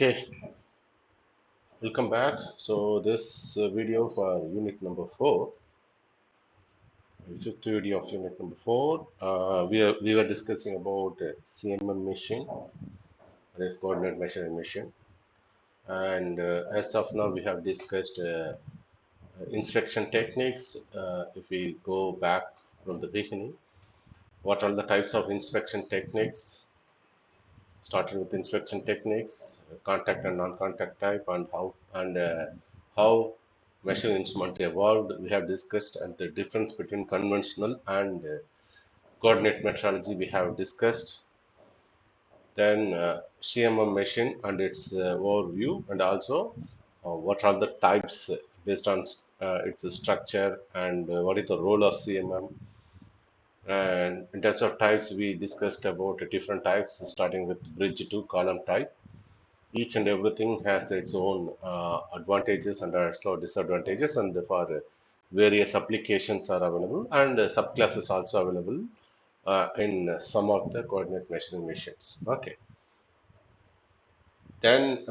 Okay, welcome back. So this video for unit number 4, fifth video of unit number 4. We were discussing about CMM machine, that is coordinate measuring machine, and as of now we have discussed inspection techniques. If we go back from the beginning, what are the types of inspection techniques? Starting with inspection techniques, contact and non-contact type, and how measuring instrument evolved. We have discussed, and the difference between conventional and coordinate metrology we have discussed. Then CMM machine and its overview, and also what are the types based on its structure, and what is the role of CMM. And in terms of types, we discussed about different types, starting with bridge to column type. Each and everything has its own advantages and also disadvantages, and for various applications are available, and subclasses also available in some of the coordinate measuring machines. Okay, then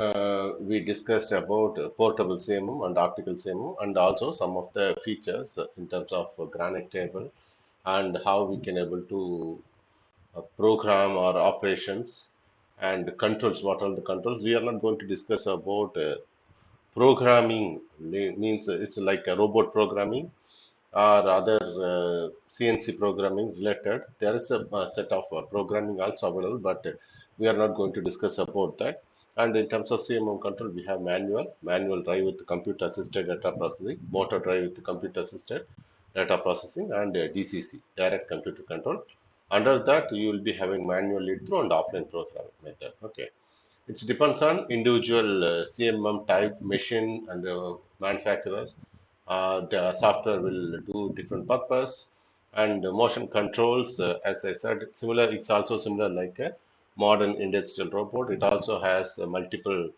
we discussed about portable CMM and optical CMM, and also some of the features in terms of granite table, and how we can able to program or operations and controls. What are the controls? We are not going to discuss about programming. Means it's like a robot programming or other CNC programming related. There is a set of programming also available, but we are not going to discuss about that. And in terms of CMM control, we have manual drive with computer assisted data processing, motor drive with computer assisted data processing, and DCC, direct computer control. Under that, you will be having manual lead through and offline programming method. Okay. It depends on individual CMM type, machine, and manufacturer. The software will do different purpose, and motion controls. As I said, similar. It's also similar like a modern industrial robot. It also has multiple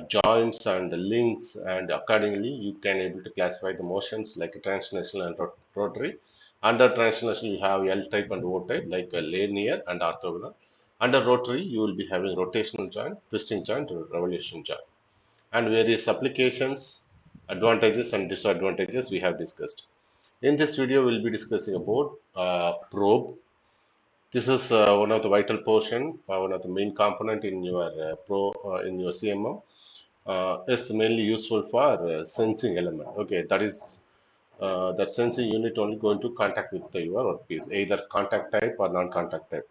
joints and links, and accordingly you can able to classify the motions like translational and rotary. Under translational you have L type and O type, like a linear and orthogonal. Under rotary you will be having rotational joint, twisting joint, revolution joint, and various applications, advantages and disadvantages we have discussed. In this video we'll be discussing about probe. This is one of the vital portion, one of the main component in your in your CMM. Is mainly useful for sensing element. Okay, that is that sensing unit only going to contact with your workpiece, either contact type or non-contact type.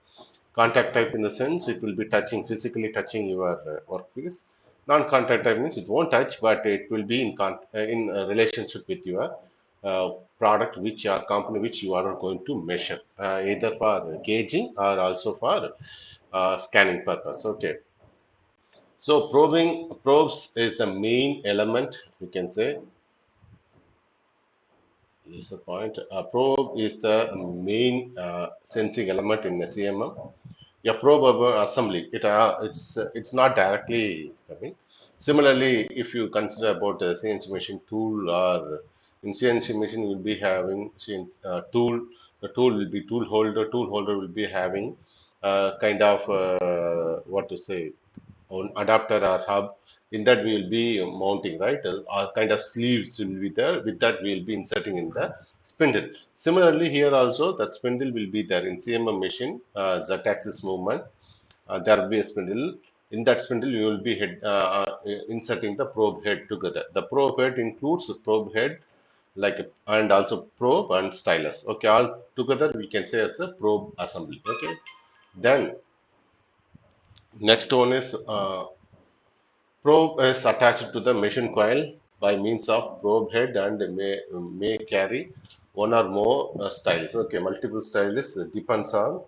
Contact type in the sense it will be touching, physically touching your workpiece. Non-contact type means it won't touch, but it will be in relationship with your product, which your company, which you are going to measure, either for gauging or also for scanning purpose. Okay, so probes is the main element, we can say. Is the point. A probe is the main sensing element in a CMM. A probe assembly, it's not directly coming. Similarly, if you consider about a CNC machine tool, or in CNC machine you will be having tool. The tool will be tool holder. Tool holder will be having kind of what to say, on adapter or hub. In that we will be mounting, right, kind of sleeves will be there. With that we will be inserting in the spindle. Similarly here also that spindle will be there in CMM machine. Z-axis movement, there will be a spindle. In that spindle you will be inserting the probe head together. The probe head includes the probe head, like, and also probe and stylus. Okay, all together we can say it's a probe assembly. Okay, then next one is probe is attached to the machine coil by means of probe head, and may carry one or more styles. Okay, multiple styles depends on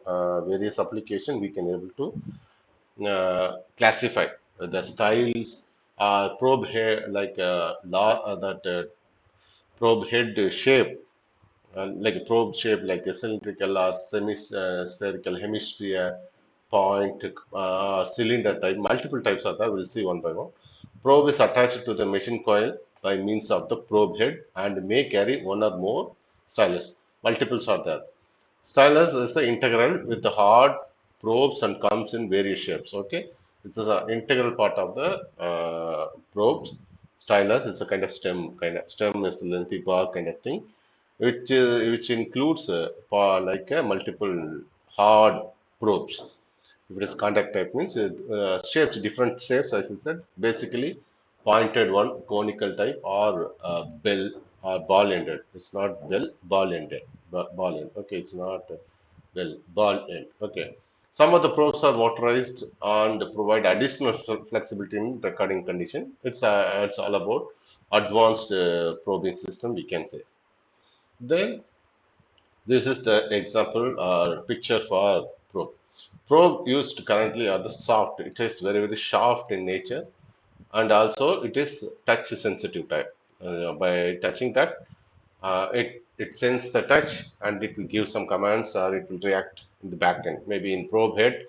various application. We can able to classify the styles. Probe head, like that probe head shape, like a probe shape, like a cylindrical or semi-spherical, hemisphere, point, cylinder type. Multiple types are there. We'll see one by one. Probe is attached to the machine coil by means of the probe head and may carry one or more stylus. Multiples are there. Stylus is the integral with the hard probes and comes in various shapes. Okay, It's an integral part of the probes. Stylus is a kind of stem, stem is the lengthy bar kind of thing, which includes like multiple hard probes. If it is contact type means it, shapes, different shapes, as I said, basically pointed one, conical type, or bell or ball ended. It's not bell, ball ended. Ball end. Okay, it's not bell, ball end. Okay. Some of the probes are motorized and provide additional flexibility in recording condition. It's all about advanced probing system, we can say. Then this is the example or picture for probe. Probe used currently are the soft. It is very very soft in nature, and also it is touch sensitive type. By touching that, it sends the touch and it will give some commands or it will react in the back end. Maybe in probe head,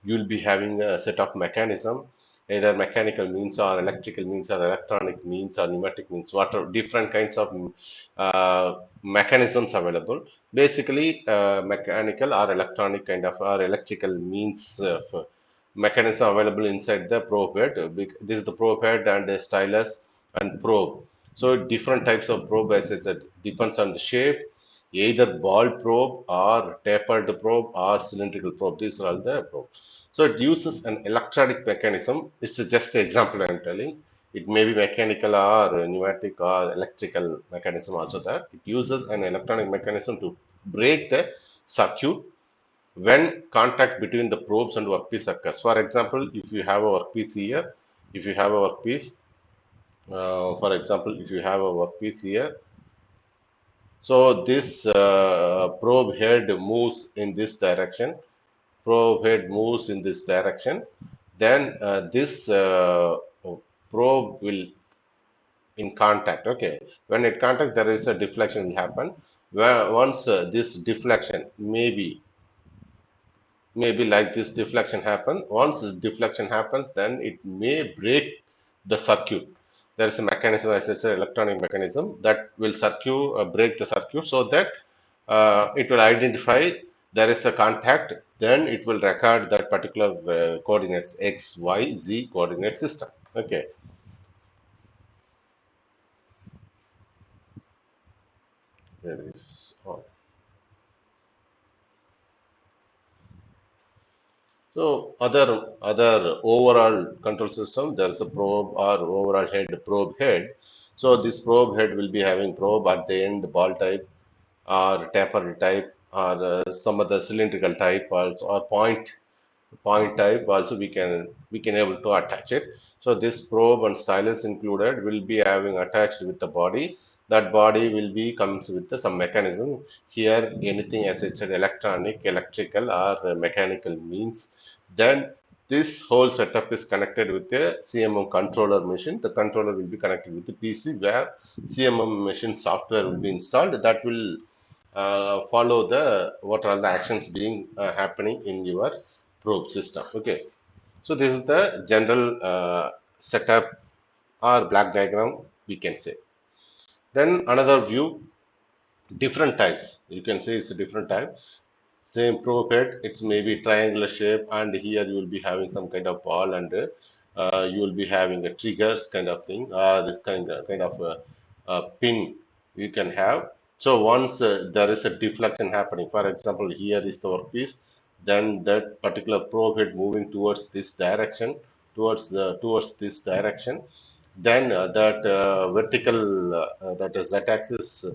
you will be having a set of mechanism, either mechanical means or electrical means or electronic means or pneumatic means, whatever different kinds of mechanisms available. Basically, mechanical or electronic kind of or electrical means of mechanism available inside the probe head. This is the probe head and the stylus and probe. So different types of probe, as I said, depends on the shape, either ball probe or tapered probe or cylindrical probe. These are all the probe. So it uses an electronic mechanism. It's just an example I'm telling. It may be mechanical or pneumatic or electrical mechanism also that. It uses an electronic mechanism to break the circuit when contact between the probes and workpiece occurs. For example, if you have a workpiece here, if you have a workpiece, for example, if you have a workpiece here, so this probe head moves in this direction, probe head moves in this direction, then this probe will in contact. Okay, when it contact, there is a deflection will happen. Where once this deflection maybe like this deflection happen. Once this deflection happens, then it may break the circuit. There is a mechanism, as I said, electronic mechanism that will break the circuit so that it will identify there is a contact. Then it will record that particular coordinates x, y, z coordinate system. Okay, there is. So other overall control system, there's a probe or overall head, probe head. So this probe head will be having probe at the end, ball type or taper type or some other cylindrical type also or point type also we can able to attach it. So this probe and stylus included will be having attached with the body. That body will be comes with some mechanism. Here anything, as I said, electronic, electrical or mechanical means. Then this whole setup is connected with a CMM controller machine. The controller will be connected with the PC where CMM machine software will be installed. That will follow the what are the actions being happening in your probe system. Okay, so this is the general setup or black diagram, we can say. Then another view, different types. You can say it's a different type. Same probe head, it's maybe triangular shape, and here you will be having some kind of ball, and you will be having a triggers kind of thing, this kind of pin you can have. So once there is a deflection happening, for example, here is the workpiece, then that particular probe head moving towards this direction, towards this direction, then that vertical that is z-axis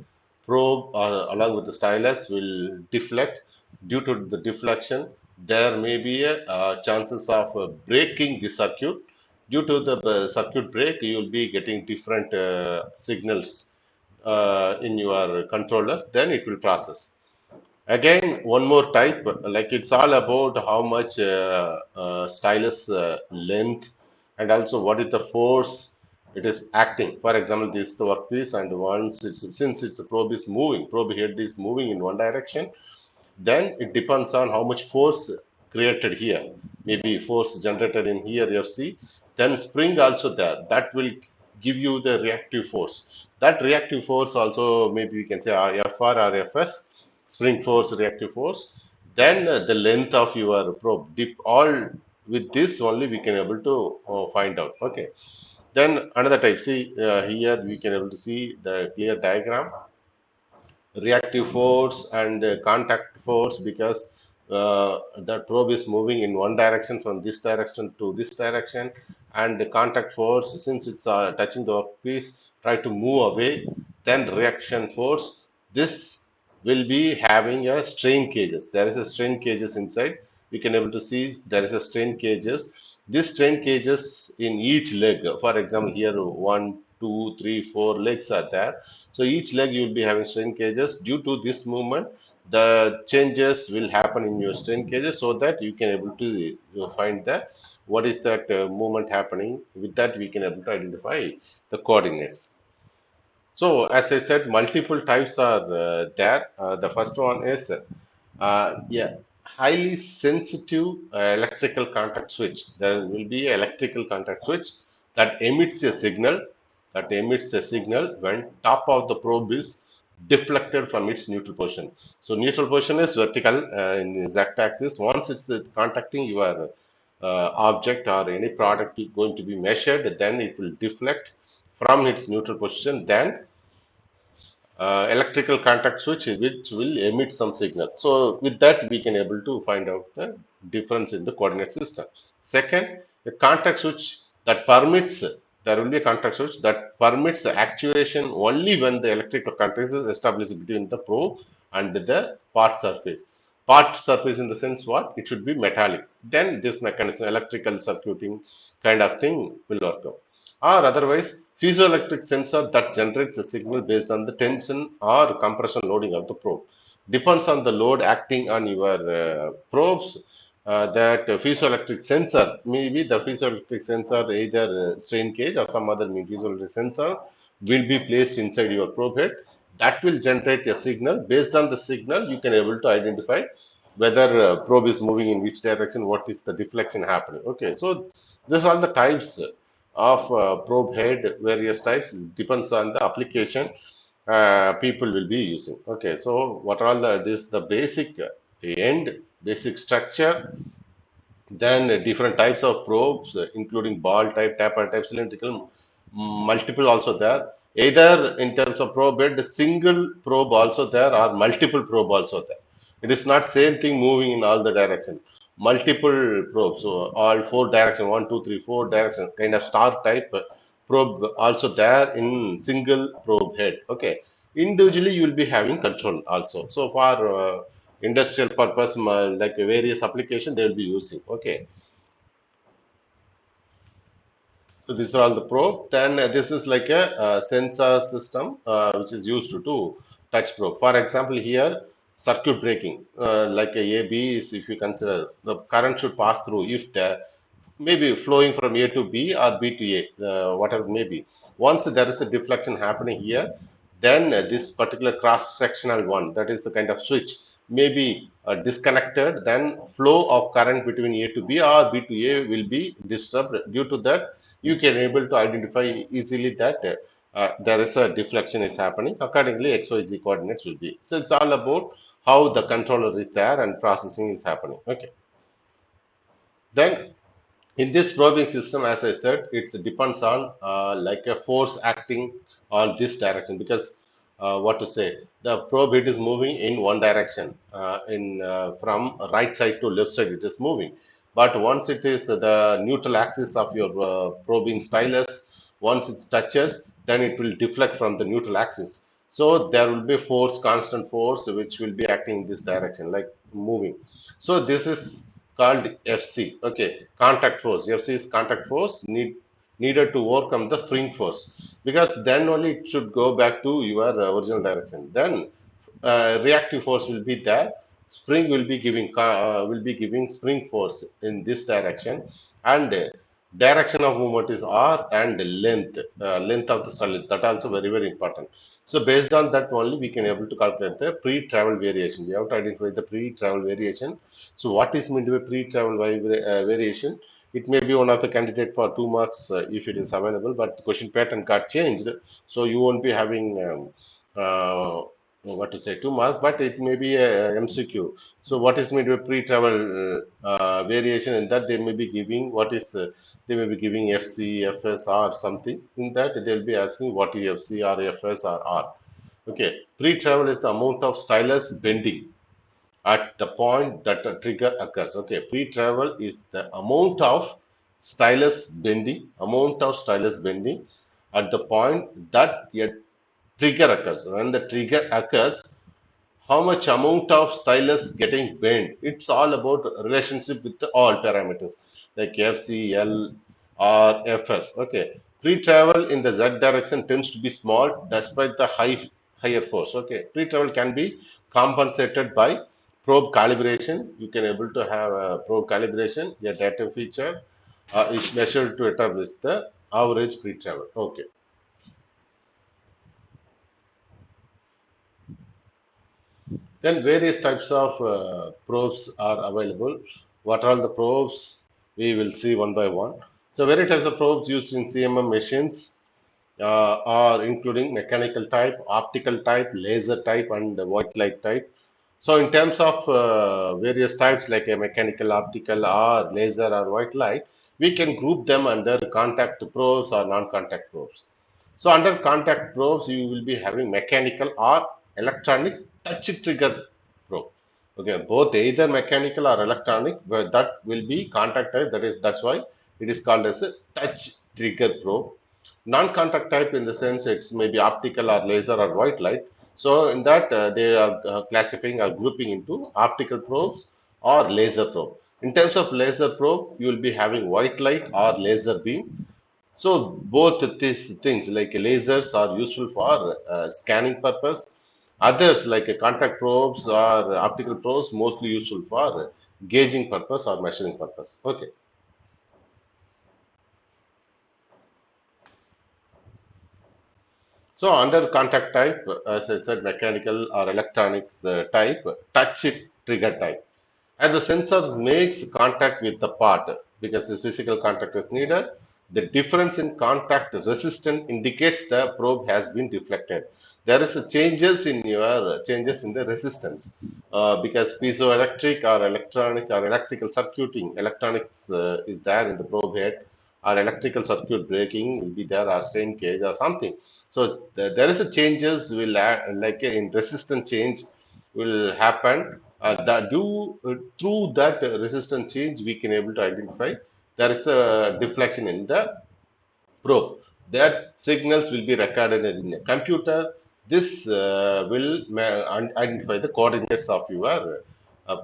probe along with the stylus will deflect. Due to the deflection, there may be a chances of breaking the circuit. Due to the circuit break, you will be getting different signals in your controller. Then it will process. Again, one more type, like it's all about how much stylus length and also what is the force it is acting. For example, this is the workpiece, and once since it's a probe is moving, probe head is moving in one direction, then it depends on how much force created here. Maybe force generated in here, FC. Then spring also there. That will give you the reactive force. That reactive force also maybe we can say FR or FS, spring force, reactive force. Then the length of your probe, all With this only we can able to find out. Okay. Then another type. See here we can able to see the clear diagram, reactive force and contact force, because the probe is moving in one direction from this direction to this direction, and the contact force, since it's touching the workpiece, try to move away. Then reaction force, this will be having a strain cages. There is a strain cages inside. We can able to see there is a strain cages. This strain cages in each leg, for example here one, two, three, four legs are there. So each leg you will be having strain cages. Due to this movement, the changes will happen in your strain cages, so that you can able to find the what is that movement happening. With that, we can able to identify the coordinates. So as I said, multiple types are there. The first one is yeah, highly sensitive electrical contact switch. There will be an electrical contact switch that emits a signal, when top of the probe is deflected from its neutral position. So neutral position is vertical in exact axis. Once it's contacting your object or any product going to be measured, then it will deflect from its neutral position. Then electrical contact switch which will emit some signal. So with that we can able to find out the difference in the coordinate system. Second, a contact switch that permits, there will be a contact switch that permits the actuation only when the electrical contact is established between the probe and the part surface. Part surface in the sense what? It should be metallic. Then this mechanism, electrical circuiting kind of thing will work out. Or otherwise, piezoelectric sensor that generates a signal based on the tension or compression loading of the probe. Depends on the load acting on your probes. That piezoelectric sensor, maybe the piezoelectric sensor, either strain cage or some other piezoelectric sensor, will be placed inside your probe head. That will generate a signal. Based on the signal, you can able to identify whether probe is moving in which direction, what is the deflection happening. Okay, so these are the types of probe head, various types, depends on the application people will be using. Okay, so what are the this the basic end, basic structure. Then different types of probes, including ball type, taper type, cylindrical, multiple also there. Either in terms of probe head, the single probe also there, or multiple probe also there. It is not same thing moving in all the direction. Multiple probes, so all four direction, one, two, three, four direction, kind of star type probe also there in single probe head. Okay, individually you will be having control also. So for industrial purpose, like various application they will be using. Okay, so these are all the probe. Then this is like a sensor system which is used to touch probe. For example, here circuit breaking, like a AB is, if you consider the current should pass through, if the maybe flowing from A to B or B to A, whatever may be. Once there is a deflection happening here, then this particular cross-sectional one, that is the kind of switch, may be disconnected. Then flow of current between A to B or B to A will be disturbed. Due to that, you can able to identify easily that there is a deflection is happening. Accordingly, XYZ coordinates will be. So it's all about how the controller is there and processing is happening. Okay. Then in this probing system, as I said, it depends on like a force acting on this direction, because what to say, the probe it is moving in one direction, in from right side to left side it is moving. But once it is the neutral axis of your probing stylus, once it touches, then it will deflect from the neutral axis. So there will be force, constant force, which will be acting in this direction, like moving. So this is called FC. Okay, contact force. FC is contact force needed to overcome the spring force, because then only it should go back to your original direction. Then reactive force will be there. Spring will be giving spring force in this direction, and direction of movement is R, and length of the strut. That also very important. So based on that only we can able to calculate the pre-travel variation. We have to identify the pre-travel variation. So what is meant by pre-travel variation? It may be one of the candidate for 2 marks if it is available, but the question pattern got changed, so you won't be having what to say 2 marks, but it may be a MCQ. So what is meant by pre-travel variation in that they may be giving what is they may be giving FC, FS, or something. In that they'll be asking what is FC or FS or R. Okay, pre-travel is the amount of stylus bending at the point that a trigger occurs. Okay, pre-travel is the amount of stylus bending at the point that a trigger occurs. When the trigger occurs, how much amount of stylus getting bent? It's all about relationship with the all parameters like FCL or FS. Okay, pre-travel in the Z direction tends to be small despite the higher force. Okay, pre-travel can be compensated by probe calibration. You can able to have a probe calibration. A data feature is measured to establish the average pre-travel. Okay. Then various types of probes are available. What are all the probes? We will see one by one. So various types of probes used in CMM machines are including mechanical type, optical type, laser type, and white light type. So in terms of various types like a mechanical, optical, or laser or white light, we can group them under contact probes or non-contact probes. So under contact probes, you will be having mechanical or electronic touch trigger probe. Okay, both either mechanical or electronic, but that will be contact type. That's why it is called as a touch trigger probe. Non-contact type in the sense it's maybe optical or laser or white light. So in that they are classifying or grouping into optical probes or laser probe. In terms of laser probe, you will be having white light or laser beam. So both these things like lasers are useful for scanning purpose. Others like contact probes or optical probes mostly useful for gauging purpose or measuring purpose. Okay. So under contact type, as I said, mechanical or electronics type, touch trigger type. And the sensor makes contact with the part because the physical contact is needed. The difference in contact resistance indicates the probe has been deflected. There is a changes in the resistance because piezoelectric or electronic or electrical circuiting, electronics is there in the probe head or electrical circuit breaking will be there or strain cage or something. So there is a changes will like in resistance change will happen that through that resistance change we can able to identify there is a deflection in the probe. That signals will be recorded in a computer. This will identify the coordinates of your uh,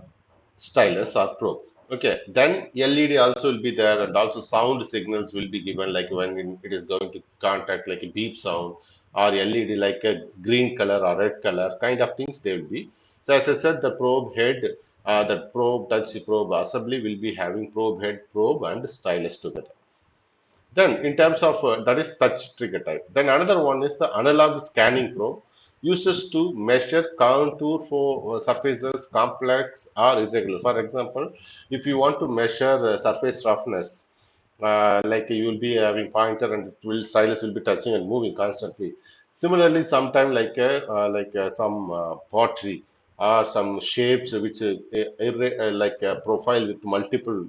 stylus or probe. Okay, then LED also will be there, and also sound signals will be given, like when it is going to contact, like a beep sound, or LED like a green color or red color kind of things they will be. So as I said, the probe head, the probe touch probe assembly will be having probe head, probe, and stylus together. Then, in terms of that is touch trigger type. Then another one is the analog scanning probe, uses to measure contour for surfaces complex or irregular. For example, if you want to measure surface roughness, like you will be having pointer and it will stylus will be touching and moving constantly. Similarly, sometime like some pottery or some shapes which like a profile with multiple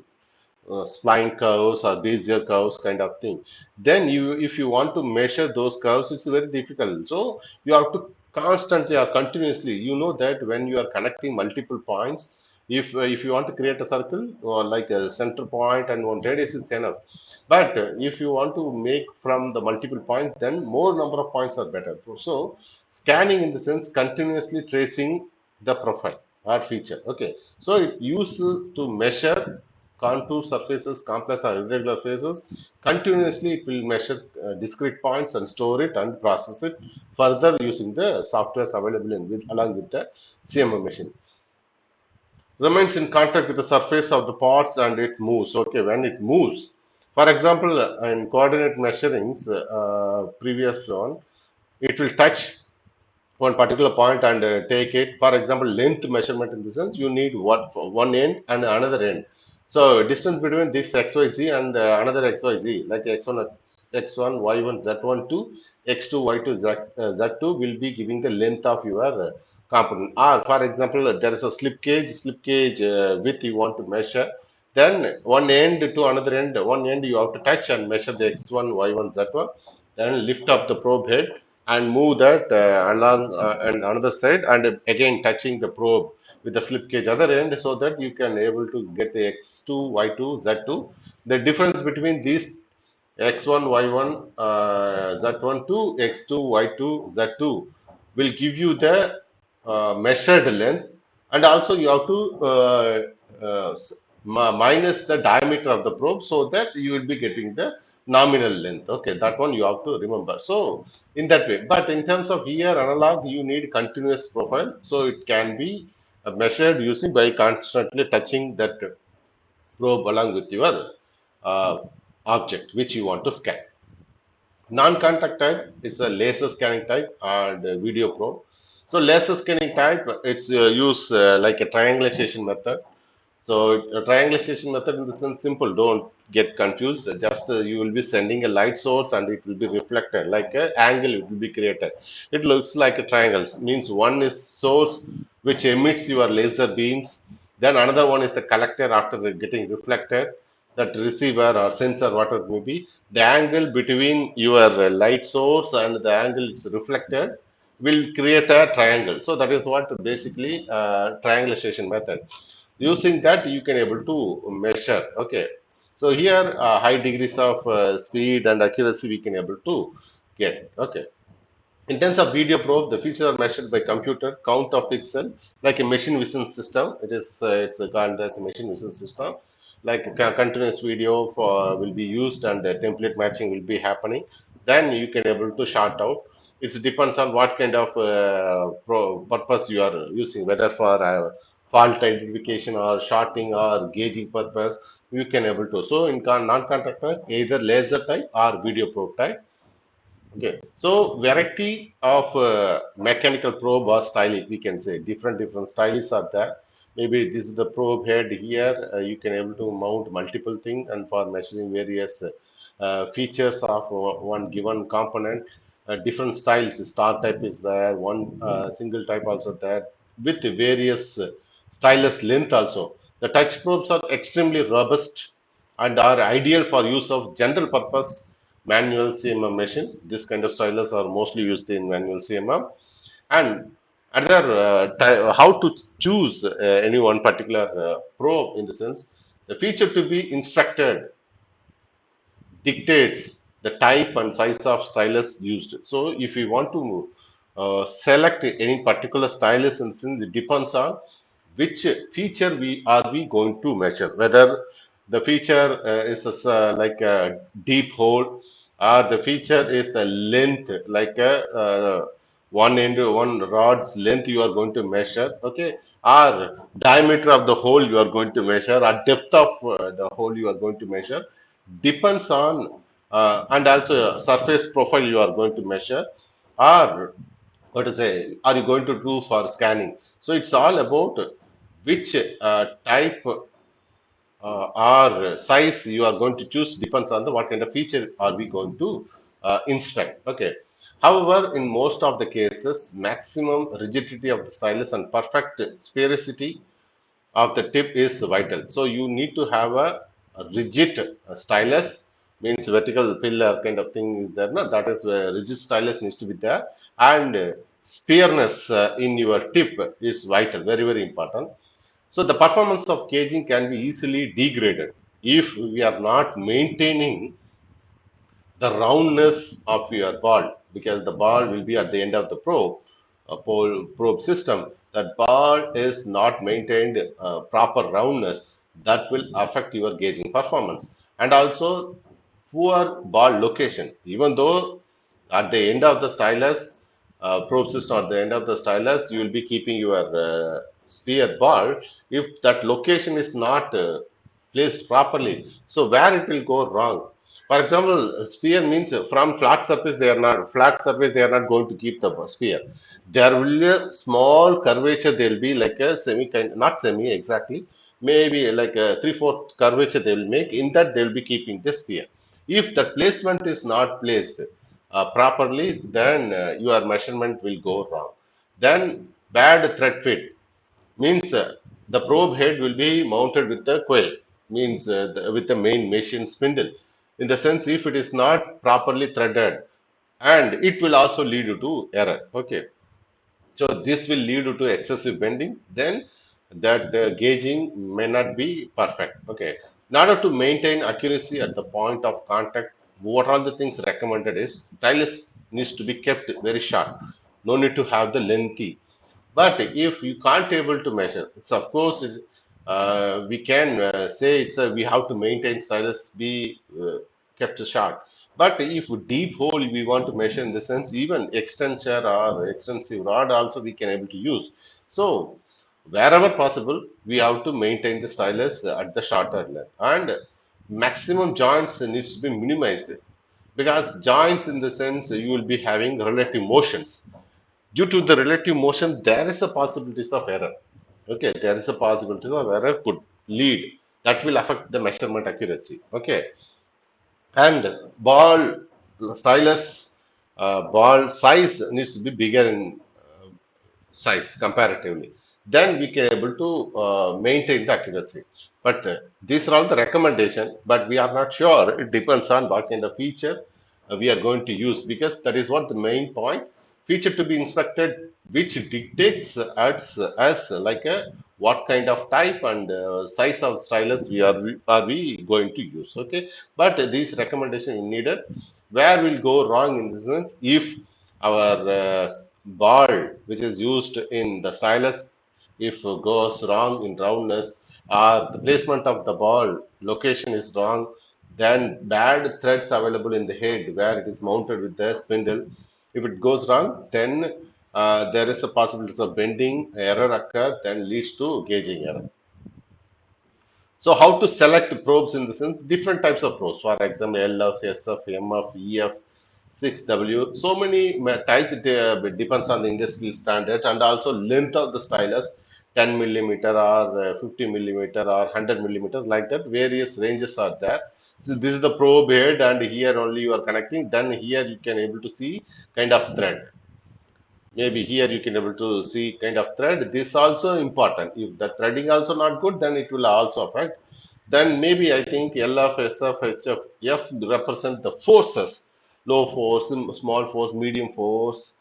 spline curves or Bezier curves kind of thing. Then you, if you want to measure those curves, it's very difficult. So you have to constantly or continuously, you know that when you are connecting multiple points, if you want to create a circle or like a center point and one radius is enough. But if you want to make from the multiple points, then more number of points are better. So scanning in the sense continuously tracing the profile or feature. Okay, so it uses to measure contour surfaces, complex or irregular faces. Continuously, it will measure discrete points and store it and process it further using the softwares available along with the CMM machine. Remains in contact with the surface of the parts and it moves. Okay, when it moves, for example, in coordinate measurings, previous one, it will touch one particular point and take it. For example, length measurement in the sense you need one end and another end. So distance between this XYZ and another XYZ, like X1, X1, Y1, Z1 to X2, Y2, Z2 will be giving the length of your component. Or for example, there is a slip gauge width you want to measure. Then one end to another end, one end you have to touch and measure the x1, y1, z1. Then lift up the probe head and move that along and another side, and again touching the probe with the slip gauge other end, so that you can able to get the x2, y2, z2. The difference between these x1, y1, z1 to x2, y2, z2 will give you the measured length, and also you have to minus the diameter of the probe, so that you will be getting the nominal length. Okay, that one you have to remember. So in that way, but in terms of here analog, you need continuous profile, so it can be measured using by constantly touching that probe along with your uh, object which you want to scan. Non-contact type is a laser scanning type and video probe. So laser scanning type, it's use like a triangulation method. So a triangulation method in the sense simple, don't get confused. Just you will be sending a light source and it will be reflected like a angle, it will be created. It looks like a triangle. Means one is source which emits your laser beams. Then another one is the collector after getting reflected. That receiver or sensor, whatever it may be. The angle between your light source and the angle it's reflected will create a triangle. So that is what basically triangulation method. Using that you can able to measure. Okay, so here high degrees of speed and accuracy we can able to get. Okay, in terms of video probe, the features are measured by computer count of pixel, like a machine vision system. It's called as a machine vision system. Like a continuous video for will be used and the template matching will be happening. Then you can able to chart out. It depends on what kind of purpose you are using, whether for fault identification or shorting or gauging purpose. You can able to. So in non-contact type, either laser type or video probe type. Okay, so variety of mechanical probe or styling, we can say different styles are there. Maybe this is the probe head here. You can able to mount multiple things and for measuring various features of one given component. Different styles. Star type is there. One single type also there with various stylus length also. The touch probes are extremely robust and are ideal for use of general purpose manual CMM machine. This kind of stylus are mostly used in manual CMM. And another how to choose any one particular probe in the sense the feature to be instructed dictates the type and size of stylus used. So if we want to select any particular stylus, and since it depends on which feature we going to measure, whether the feature is like a deep hole, or the feature is the length, like a one end one rod's length you are going to measure. Okay, or diameter of the hole you are going to measure, or depth of the hole you are going to measure, depends on and also surface profile you are going to measure, or what to say are you going to do for scanning. So it's all about which type or size you are going to choose, depends on the what kind of feature are we going to inspect. Okay, however in most of the cases maximum rigidity of the stylus and perfect sphericity of the tip is vital. So you need to have a rigid stylus, means vertical pillar kind of thing is there. No? That is where rigid stylus needs to be there, and spearness in your tip is vital, very important. So the performance of gauging can be easily degraded if we are not maintaining the roundness of your ball, because the ball will be at the end of the probe probe system. That ball is not maintained proper roundness, that will affect your gauging performance. And also poor ball location, even though at the end of the stylus probe system, at the end of the stylus you will be keeping your spear ball. If that location is not placed properly, so where it will go wrong. For example, spear means from flat surface, they are not flat surface, they are not going to keep the spear. There will be a small curvature, there will be like a semi kind, not semi exactly, maybe like a 3/4 curvature they will make. In that they will be keeping the spear. If the placement is not placed properly, then your measurement will go wrong. Then bad thread fit means the probe head will be mounted with the coil. means with the main machine spindle. In the sense, if it is not properly threaded, and it will also lead you to error. Okay, so this will lead you to excessive bending. Then that gauging may not be perfect. Okay. In order to maintain accuracy at the point of contact, what are the things recommended is stylus needs to be kept very short. No need to have the lengthy. But if you can't able to measure, it's of course we can say it's we have to maintain stylus be kept short. But if deep hole we want to measure, in the sense even extensor or extensive rod also we can able to use. So wherever possible, we have to maintain the stylus at the shorter length, and maximum joints needs to be minimized, because joints, in the sense, you will be having relative motions. Due to the relative motion, there is a possibilities of error. Okay, there is a possibility of error could lead, that will affect the measurement accuracy. Okay, and ball stylus ball size needs to be bigger in size comparatively, then we can able to maintain the accuracy. But these are all the recommendation, but we are not sure. It depends on what kind of feature we are going to use, because that is what the main point. Feature to be inspected, which dictates as like a what kind of type and size of stylus we going to use. Okay, but these recommendation needed. Where will go wrong in this sense, if our ball which is used in the stylus, if goes wrong in roundness, or the placement of the ball location is wrong, then bad threads available in the head where it is mounted with the spindle, if it goes wrong, then there is a possibility of bending error occur, then leads to gauging error. So how to select probes, in the sense different types of probes. For example, LF, SF, MF, EF, 6W. So many types. It depends on the industrial standard, and also length of the stylus, 10 millimeter or 50 millimeter or 100 millimeters, like that. Various ranges are there. So this is the probe head, and here only you are connecting. Then here you can able to see kind of thread. Maybe here you can able to see kind of thread. This also important. If the threading also not good, then it will also affect. Then maybe I think LF, SF, HF, F represent the forces: low force, small force, medium force,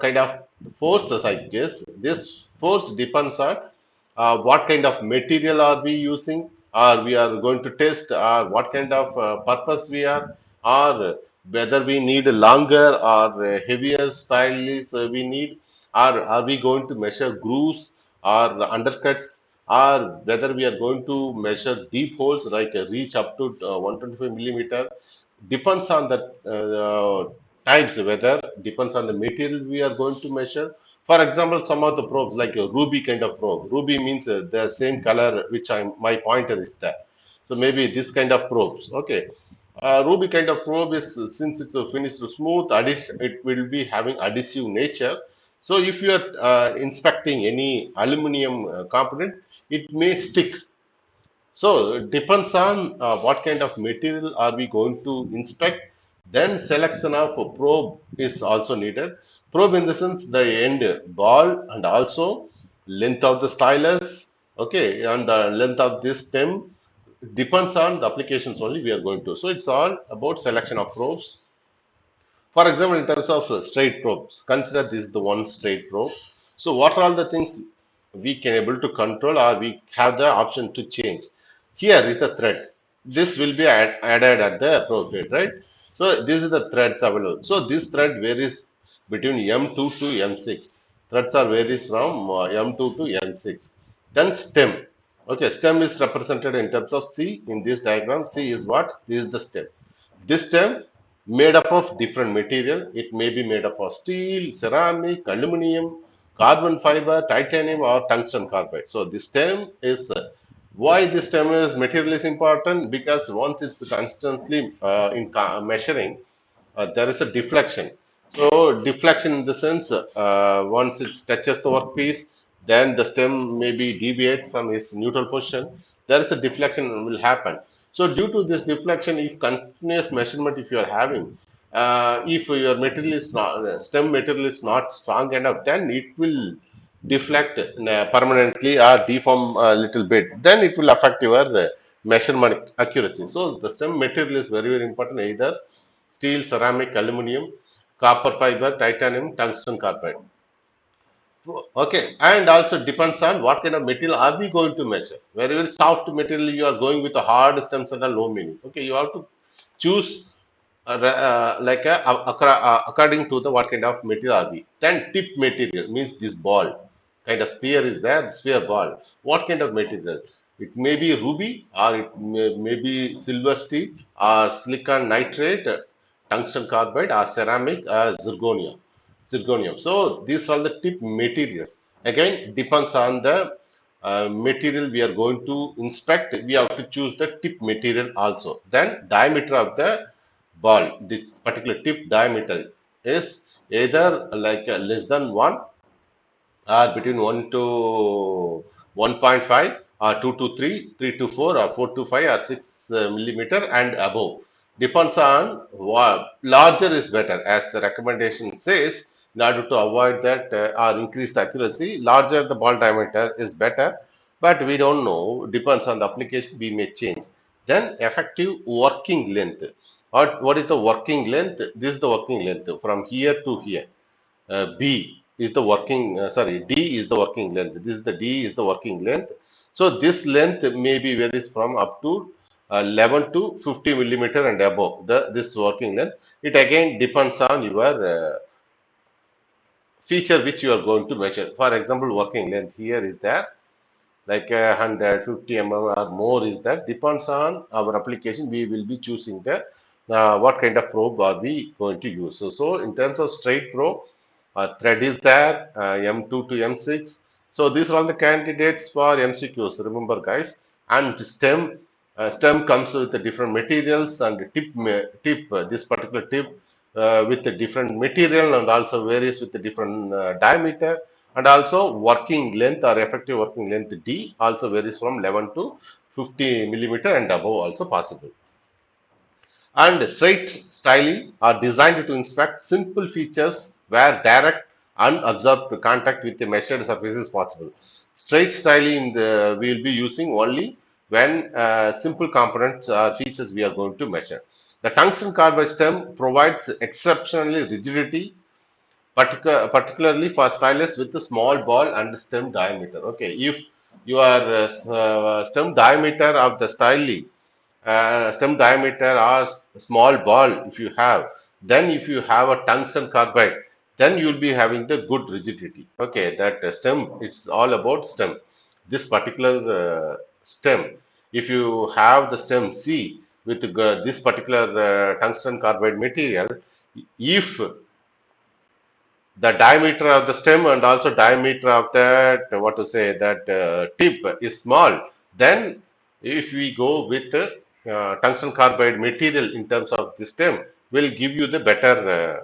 kind of forces, I guess. This force depends on what kind of material are we using, or we are going to test, or what kind of purpose we are, or whether we need a longer or heavier stylus we need, or are we going to measure grooves or undercuts, or whether we are going to measure deep holes like reach up to 125 millimeter. Depends on the types, whether depends on the material we are going to measure. For example, some of the probes like a ruby kind of probe. Ruby means the same color which my pointer is there. So maybe this kind of probes. Okay, ruby kind of probe is, since it's a finished smooth it will be having adhesive nature. So if you are inspecting any aluminum component, it may stick. So it depends on what kind of material are we going to inspect. Then selection of a probe is also needed. Probe, in the sense the end ball, and also length of the stylus. Okay, and the length of this stem depends on the applications only we are going to. So it's all about selection of probes. For example, in terms of straight probes, consider this is the one straight probe. So what are all the things we can able to control, or we have the option to change? Here is the thread. This will be added at the probe head, right? So this is the threads available. So this thread varies between M2 to M6. Threads are varies from M2 to M6. Then stem. Okay, stem is represented in terms of C in this diagram. C is what? This is the stem. This stem made up of different material. It may be made up of steel, ceramic, aluminum, carbon fiber, titanium, or tungsten carbide. So this stem is why this stem is material is important, because once it's constantly in measuring, there is a deflection. So deflection in the sense, once it touches the workpiece, then the stem may be deviate from its neutral position. There is a deflection will happen. So due to this deflection, if continuous measurement, if you are having, if your material is not stem material is not strong enough, then it will deflect permanently or deform a little bit. Then it will affect your measurement accuracy. So the STEM material is very, very important, either steel, ceramic, aluminum, copper fiber, titanium, tungsten carbide. Okay, and also depends on what kind of material are we going to measure. Very, very soft material you are going with a hard stem cell and no meaning. Okay, you have to choose according to the what kind of material are we. Then tip material means this ball kind of sphere is there, the sphere ball. What kind of material? It may be ruby or may be silver steel or silicon nitrate, tungsten carbide or ceramic or zirconium. So these are the tip materials. Again, depends on the material we are going to inspect. We have to choose the tip material also. Then diameter of the ball, this particular tip diameter is either like less than 1 or between 1 to 1.5 or 2 to 3, 3 to 4 or 4 to 5 or 6 millimeter and above. Depends on what larger is better, as the recommendation says. In order to avoid that or increase the accuracy, larger the ball diameter is better, but we don't know, depends on the application, we may change. Then effective working length. What is the working length? This is the working length from here to here. B is the working, D is the working length. This is the D is the working length. So this length may be varies from up to 11 to 50 millimeter and above this working length. It again depends on your feature which you are going to measure. For example, working length here is there like 150 mm or more is that depends on our application. We will be choosing the what kind of probe are we going to use. So in terms of straight probe, thread is there, M2 to M6. So these are all the candidates for MCQs. Remember, guys, and stem comes with the different materials and this particular tip with a different material and also varies with the different diameter, and also working length or effective working length D also varies from 11 to 50 millimeter and above also possible. And straight styling are designed to inspect simple features where direct unobserved contact with the measured surface is possible. Straight styling we will be using only when simple components or features we are going to measure. The tungsten carbide stem provides exceptionally rigidity, particularly for stylus with a small ball and stem diameter. Okay, if your stem diameter of the styling, stem diameter or small ball if you have, then if you have a tungsten carbide, then you will be having the good rigidity. Okay, that stem, it's all about stem. This particular stem, if you have the stem C with this particular tungsten carbide material, if the diameter of the stem and also diameter of that what to say that tip is small, then if we go with tungsten carbide material in terms of the stem, will give you the better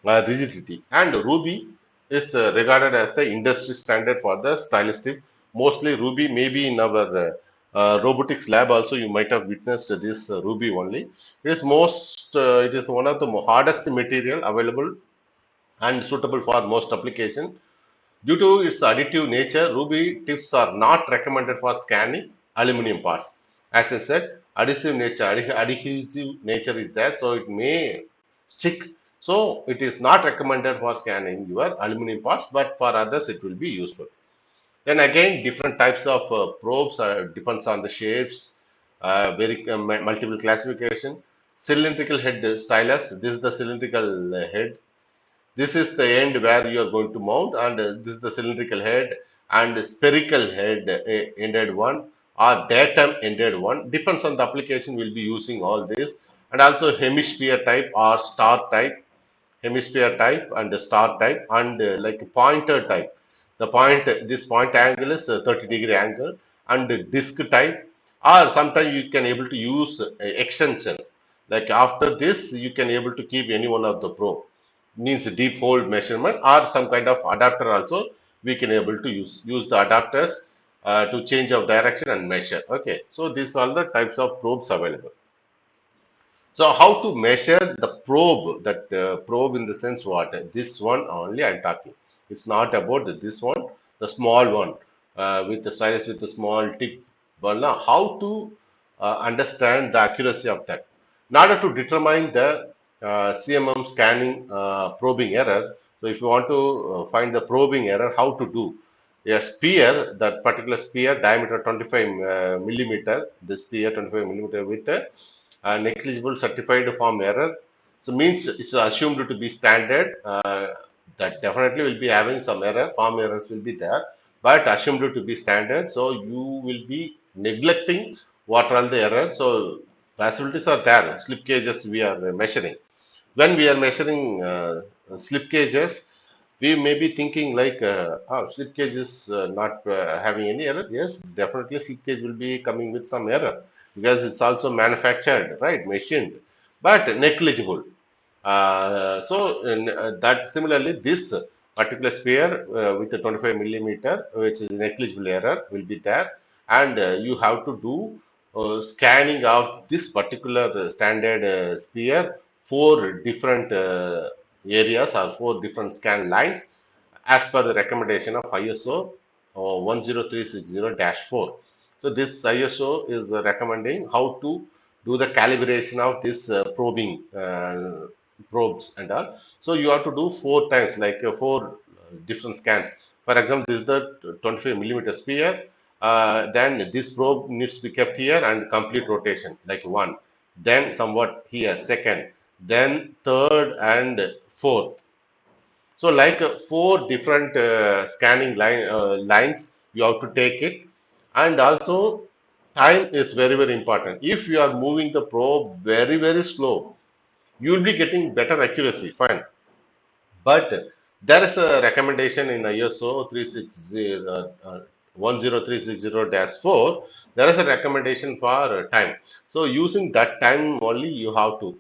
rigidity. And ruby is regarded as the industry standard for the stylistic. Mostly ruby, maybe in our robotics lab also you might have witnessed this ruby only. It is one of the hardest material available and suitable for most application. Due to its additive nature, ruby tips are not recommended for scanning aluminum parts. As I said, adhesive nature is there, so it may stick. So it is not recommended for scanning your aluminum parts, but for others it will be useful. Then again, different types of probes depends on the shapes, multiple classification. Cylindrical head stylus. This is the cylindrical head. This is the end where you are going to mount, and this is the cylindrical head and spherical head ended one or datum ended one. Depends on the application. We'll be using all this, and also hemisphere type or star type, hemisphere type and star type, and like pointer type. This point angle is 30-degree angle, and disc type, or sometimes you can able to use extension. Like after this, you can able to keep any one of the probe, means deep hole measurement or some kind of adapter also we can able to use the adapters to change of direction and measure. Okay, so these are the types of probes available. So how to measure the probe? That probe in the sense what? This one only I'm talking. It's not about this one, the small one with the stylus with the small tip. But now how to understand the accuracy of that. In order to determine the CMM scanning probing error, so if you want to find the probing error, how to do? A sphere, that particular sphere, diameter 25 millimeter, this sphere 25 millimeter with a negligible certified form error. So means it's assumed to be standard. That definitely will be having some error, form errors will be there, but assumed to be standard. So you will be neglecting what are all the errors. So possibilities are there. Slip gauges we are measuring. When we are measuring slip gauges, we may be thinking like, oh, slip gauge is not having any error. Yes, definitely slip gauge will be coming with some error because it's also manufactured, right, machined, but negligible. That similarly, this particular sphere with the 25 millimeter, which is negligible error, will be there, and you have to do scanning of this particular standard sphere, four different areas or four different scan lines as per the recommendation of ISO 10360-4. So this ISO is recommending how to do the calibration of this probing probes and all. So you have to do four times, like four different scans. For example, this is the 25 millimeter sphere. Then this probe needs to be kept here and complete rotation, like one. Then somewhat here, second. Then third and fourth. So like four different lines, you have to take it. And also time is very, very important. If you are moving the probe very, very slow, you will be getting better accuracy, fine. But there is a recommendation in ISO 10360-4. There is a recommendation for time. So using that time only you have to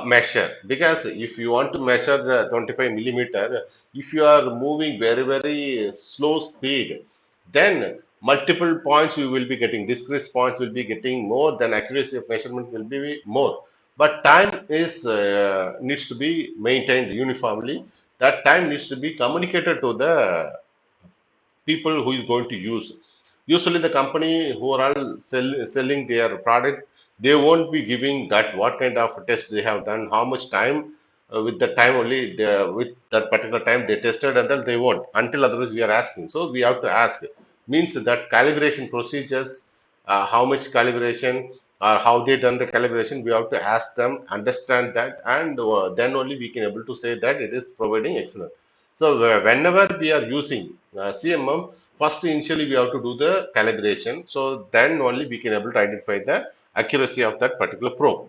measure, because if you want to measure 25 millimeter, if you are moving very, very slow speed, then multiple points you will be getting, discrete points will be getting more, than accuracy of measurement will be more. But time is needs to be maintained uniformly. That time needs to be communicated to the people who is going to use. Usually, the company who are all selling their product, they won't be giving that what kind of test they have done, how much time. With the time only, with that particular time they tested, and then they won't. Until otherwise, we are asking. So we have to ask. Means that calibration procedures, how much calibration or how they done the calibration, we have to ask them, understand that, and then only we can able to say that it is providing excellent. So whenever we are using CMM, first initially we have to do the calibration. So then only we can able to identify the accuracy of that particular probe.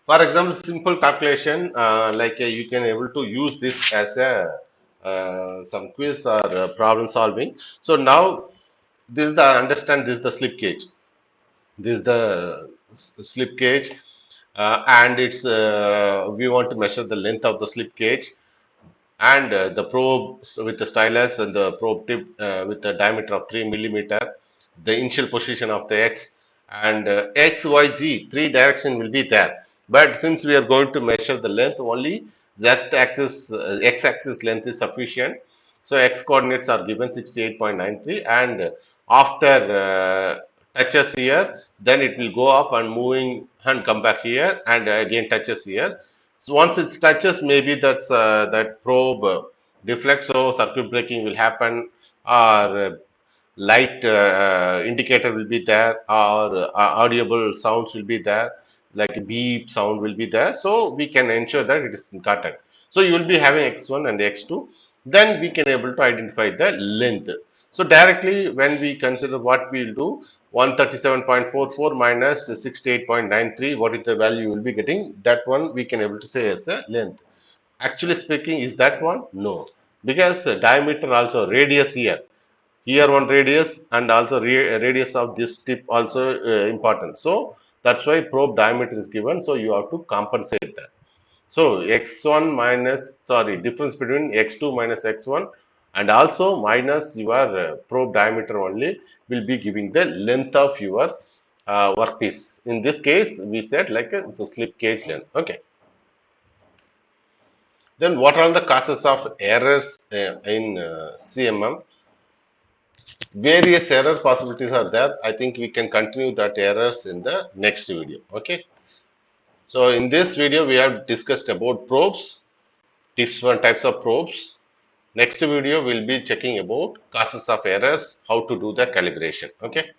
For example, simple calculation, like you can able to use this as a some quiz or problem solving. So now this is the understand, this is the slip gauge. This is the slip gauge, and it's we want to measure the length of the slip gauge, and the probe with the stylus and the probe tip with the diameter of 3 millimeter, the initial position of the x, and x, y, z, three direction will be there. But since we are going to measure the length only, z axis, x axis length is sufficient. So x coordinates are given 68.93, and after touches here, then it will go up and moving and come back here, and again touches here. So once it touches, maybe that probe deflects, so circuit breaking will happen, or light indicator will be there, or audible sounds will be there, like a beep sound will be there. So we can ensure that it is cut. So you will be having x1 and x2. Then we can able to identify the length. So directly when we consider, what we will do, 137.44 minus 68.93, what is the value you will be getting? That one we can able to say as a length. Actually speaking, is that one? No, because diameter also, radius here, here one radius, and also radius of this tip also important. So that's why probe diameter is given. So you have to compensate that. So x1 minus, sorry, difference between x2 minus x1, and also minus your probe diameter only, will be giving the length of your workpiece. In this case, we said like it's a slip gauge length. Okay. Then what are the causes of errors in CMM? Various error possibilities are there. I think we can continue that errors in the next video. Okay. So in this video, we have discussed about probes, different types of probes. Next video, we'll be checking about causes of errors, how to do the calibration. Okay.